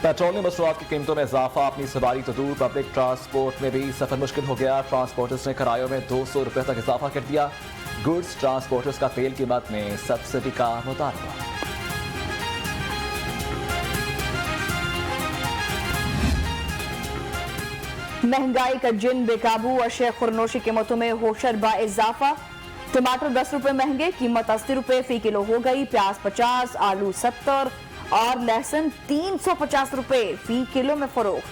Petroleum मसरूआत की कीमतों में इजाफा, अपनी सवारी तो दूर पब्लिक ट्रांसपोर्ट में भी सफर मुश्किल हो गया। ट्रांसपोर्टर्स ने किरायों में 200 रुपये तक इजाफा कर दिया। गुड्स ट्रांसपोर्टर्स का तेल कीमत में सब्सिडी का मुतालबा। महंगाई का जिन बेकाबू, अशिया खुरनोशी कीमतों में होशर बा इजाफा। टमाटर 10 रुपए महंगे, कीमत 80 रुपए फी किलो हो गई। प्याज 50, आलू 70 और लहसुन 350 रुपए फी किलो में फरोख्त।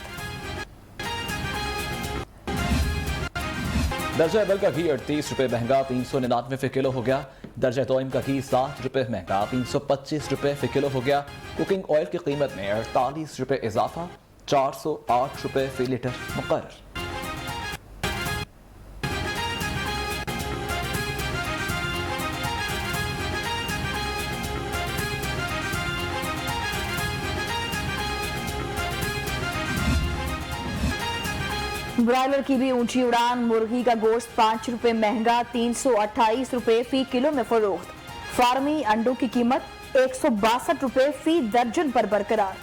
दर्जा अव्वल का घी 38 रुपए महंगा, 399 फी किलो हो गया। दर्जा तोइम का घी 7 रुपए महंगा, 325 रुपए फी किलो हो गया। कुकिंग ऑयल की कीमत में 48 रुपए इजाफा, 408 रुपए फी लीटर मुकर्रर। ब्रॉयलर की भी ऊंची उड़ान, मुर्गी का गोश्त 5 रुपए महंगा, 328 रुपए फी किलो में फरोख्त। फार्मी अंडों की कीमत 162 रुपए फी दर्जन पर बरकरार।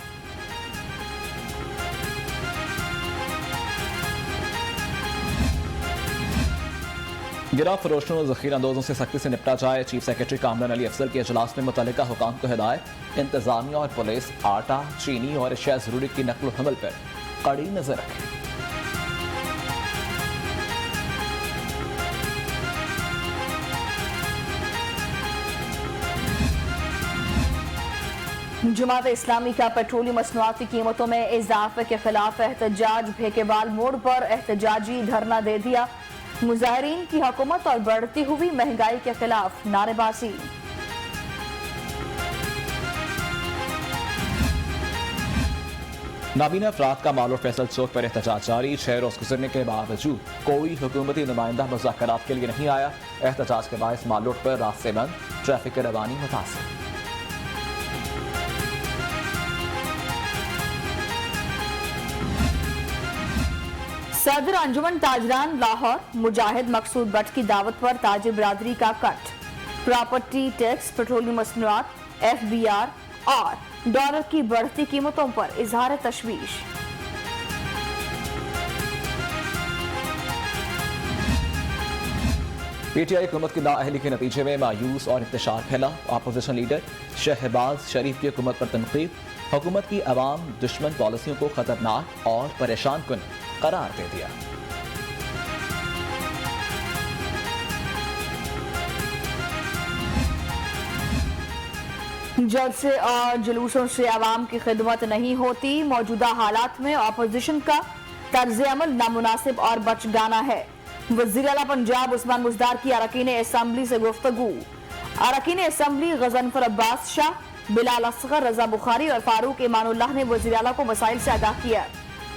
गिरा फरोशों और जखीरा अंदोजों से सख्ती से निपटा जाए। चीफ सेक्रेटरी कामरान अली अफजल के अजलास में मुतल्लिका हुकाम को हिदायत। इंतजामिया और पुलिस आटा, चीनी और अशिया जरूरी की नकल हमल पर कड़ी नजर रखें। जमात इस्लामी का पेट्रोलियम मसनूआत की कीमतों में इजाफे के खिलाफ एहतजाज, भेकेवाल मोड़ पर एहतजाजी धरना दे दिया। मुजाहिरीन की हुकूमत और बढ़ती हुई महंगाई के खिलाफ नारेबाजी। नाबीना अफराद का माल और फैसल चौक पर एहतजाज जारी। 6 रोज गुजरने के बावजूद कोई हुकूमती नुमाइंदा मुज़ाकरात के लिए नहीं आया। एहतजाज के बायस माल रोड पर रास्ते बंद, ट्रैफिक की रवानी मुतासिर। सदर अंजुमन ताजरान लाहौर मुजाहिद मकसूद बट की दावत पर ताजिर बिरादरी का कट। प्रॉपर्टी टैक्स, पेट्रोलियम मसनूआत, FBR और डॉलर की बढ़ती कीमतों पर इजहार तशवीश। PTI हुकूमत की नाअहली के नतीजे में मायूस और इंतशार फैला। अपोजिशन लीडर शहबाज शरीफ की हुकूमत पर तनकीद। हुकूमत की अवाम दुश्मन पॉलिसियों को खतरनाक और परेशान कुन करार दे दिया। जलसे और जुलूसों से आवाम की खिदमत नहीं होती। मौजूदा हालात में अपोजिशन का तर्ज अमल नामुनासिब और बचगाना है। वज़ीर आला पंजाब उस्मान बुज़दार की अरकान असम्बली से गुफ्तगू। अरकान असम्बली गज़नफर अब्बास शाह, बिलाल असगर, रजा बुखारी और फारूक ईमानुल्लाह ने वज़ीर आला को मसाइल से आगाह किया।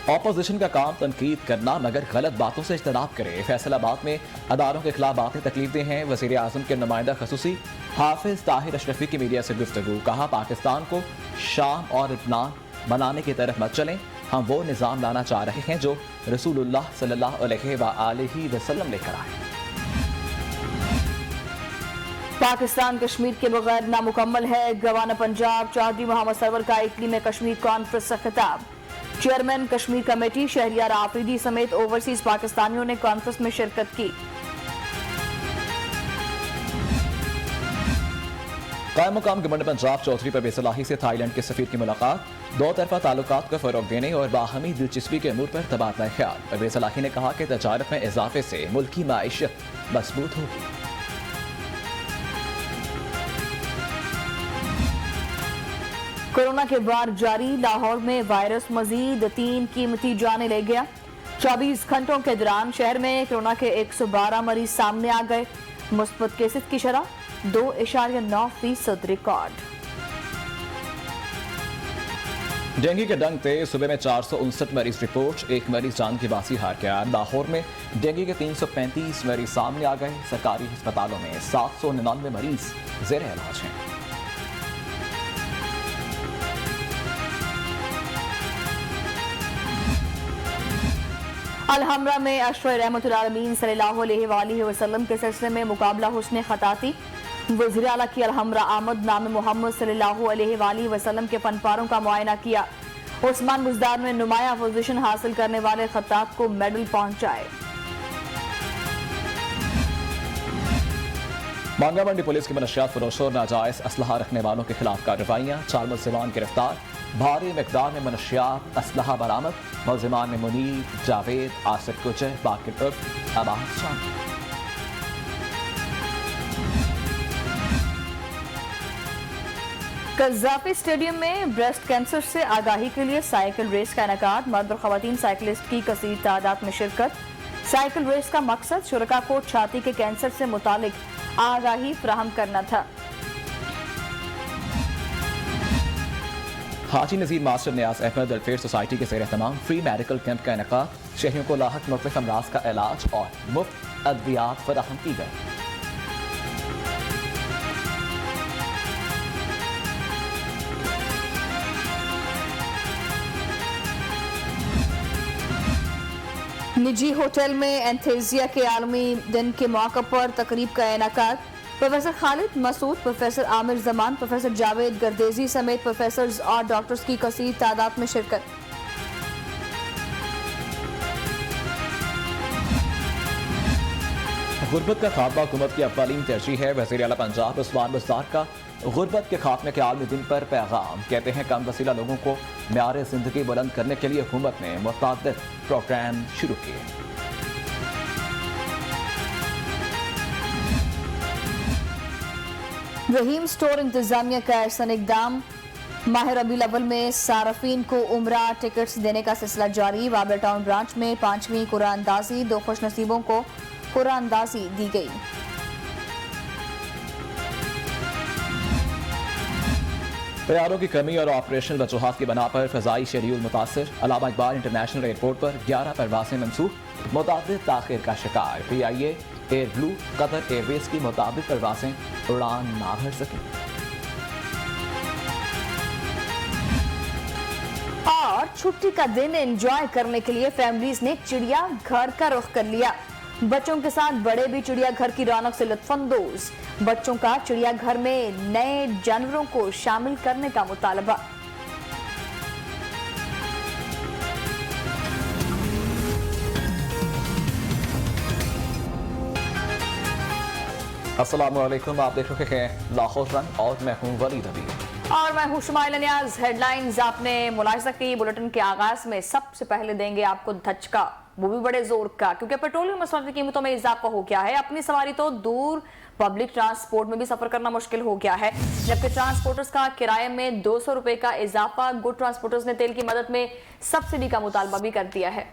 अपोजिशन का काम तनकीद करना मगर गलत बातों से इज्तनाब करे। फैसलाबाद में अदारों के खिलाफ बातें तकलीफदें हैं। वज़ीर आज़म के नुमाइंदा खसूसी हाफिज ताहिर अशरफी की मीडिया से गुफ्तगू। कहा, पाकिस्तान को शाम और लबनान बनाने की तरफ मत चलें। हम वो निज़ाम लाना चाह रहे हैं जो रसूलुल्लाह सल्लल्लाहु अलैहि वसल्लम लेकर आए। पाकिस्तान कश्मीर के बगैर नामुकम्मल है। गवर्नर पंजाब चौधरी मोहम्मद सरवर का इटली में कश्मीर कॉन्फ्रेंस से खिताब। चेयरमैन कश्मीर कमेटी शहरियार आफरीदी समेत ओवरसीज पाकिस्तानियों ने कॉन्फ्रेंस में शिरकत की। कायम मुकाम गवर्नर पंजाब चौधरी पर बेसलाही से थाईलैंड के सफीर की मुलाकात। दो तरफा ताल्लुकात को फरोग देने और बाहमी दिलचस्पी के अमूर पर तबादला ख्याल। बेसलाही ने कहा कि तजारत में इजाफे से मुल्क की माईशत मजबूत होगी। कोरोना के बाद जारी लाहौर में वायरस मजीद 3 कीमती जाने ले गया। 24 घंटों के दौरान शहर में कोरोना के 112 मरीज सामने आ गए। मुस्बत केसेस की शरह 2.9% रिकॉर्ड। डेंगू के डंग थे। सुबह में 459 मरीज रिपोर्ट, 1 मरीज जान की बासी हार गया। लाहौर में डेंगू के 335 मरीज सामने आ गए। सरकारी अस्पतालों में 799 मरीज जेर इलाज हैं। अलहमरा में अशरफ रहमतुल्लाह अलमीन सल्लल्लाहु अलैहि वसल्लम के सिलसिले में मुकाबला हुस्न खताती। वज़ीर आला की अलहमरा आमद नाम मोहम्मद सल्लल्लाहु अलैहि वसल्लम के फनपारों का मुआयना किया। उस्मान बुज़दार ने नुमाया पोजीशन हासिल करने वाले खत्ताब को मेडल पहुंचाए। मांगा मंडी पुलिस की मनशियात फरोशों और नाजायज असलहा रखने वालों के खिलाफ कार्रवाइयां, 4 मुलजिमान गिरफ्तार, भारी मिकदार में मनशियात असलहा बरामद। मुलजिमान में मुनीर, जावेद, आसिफ कुचर, बाकिर उर्फ अब्बास शामिल। कज़ाफी स्टेडियम में ब्रेस्ट कैंसर से आगाही के लिए साइकिल रेस का इनेकाद, मर्द और खवातीन साइकिलिस्ट की कसीर तादाद में शिरकत। साइकिल रेस का मकसद शुरका को छाती के कैंसर से मुतालिक आगाही फराहम करना था। हाजी नज़ीर मास्टर न्याज अहमद वेलफेयर सोसाइटी के ज़ेर तमाम फ्री मेडिकल कैंप का इनेकाद, शहरियों को लाहक मुख्तलिफ अमराज का इलाज और मुफ्त अद्वियात फराहम की गई। निजी होटल में एंथेजिया के आलमी दिन के मौके पर तकरीब का इनेकाद, professor Khalid Masood, professor Aamir Zaman, professor Javed Gardezi समेत प्रोफेसर्स और डॉक्टर्स की कसीर तादाद में शिरकत। गुर्बत का खात्मा हुकूमत की अव्वलीन तरजीह है। वज़ीर आला पंजाब उस्मान बुज़दार का गुर्बत के खात्मे के आलमी दिन पर पैगाम, कहते हैं कम वसीला लोगों को म्यार जिंदगी बुलंद करने के लिए हुकूमत ने मुतअद्दिद प्रोग्राम शुरू किए। रहीम स्टोर इंतजामिया का ऐसा इकदाम, माह रबीउल अव्वल में सारफीन को उम्रा टिकट्स देने का सिलसिला जारी। बाबर टाउन ब्रांच में 5वीं कुरानंदाजी, 2 खुशनसीबों को कुरानंदाजी दी गई। तैयारों की कमी और ऑपरेशनल वजूहात की बना पर फ़ज़ाई शेड्यूल मुतासर, अल्लामा इकबाल इंटरनेशनल एयरपोर्ट पर 11 परवासें मनसूख, मुतअद्दिद ताख़ीर का शिकार। PIA, air blue, Qatar Airways की मुताबिक परवासें उड़ान ना भर सकें। और छुट्टी का दिन एंजॉय करने के लिए फैमिलीज ने चिड़िया घर का रुख कर लिया। बच्चों के साथ बड़े भी चिड़िया घर की रौनक से लुत्फानंदोज। बच्चों का चिड़िया घर में नए जानवरों को शामिल करने का मुतालबा। अस्सलाम वालेकुम, आप देख रहे हैं लाहौर रंग और मैं हूं वलीद अबीर। और मैं हूं शुमाइला नियाज। हेडलाइंस आपने मुलाहिजा की। बुलेटिन के आगाज में सबसे पहले देंगे आपको धचका, वो भी बड़े जोर का, क्योंकि पेट्रोलियम मसनद की कीमतों में इजाफा हो गया है। अपनी सवारी तो दूर, पब्लिक ट्रांसपोर्ट में भी सफर करना मुश्किल हो गया है। जबकि ट्रांसपोर्टर्स का किराए में 200 रुपए का इजाफा। गुड ट्रांसपोर्टर्स ने तेल की मदद में सब्सिडी का मुतालबा भी कर दिया है।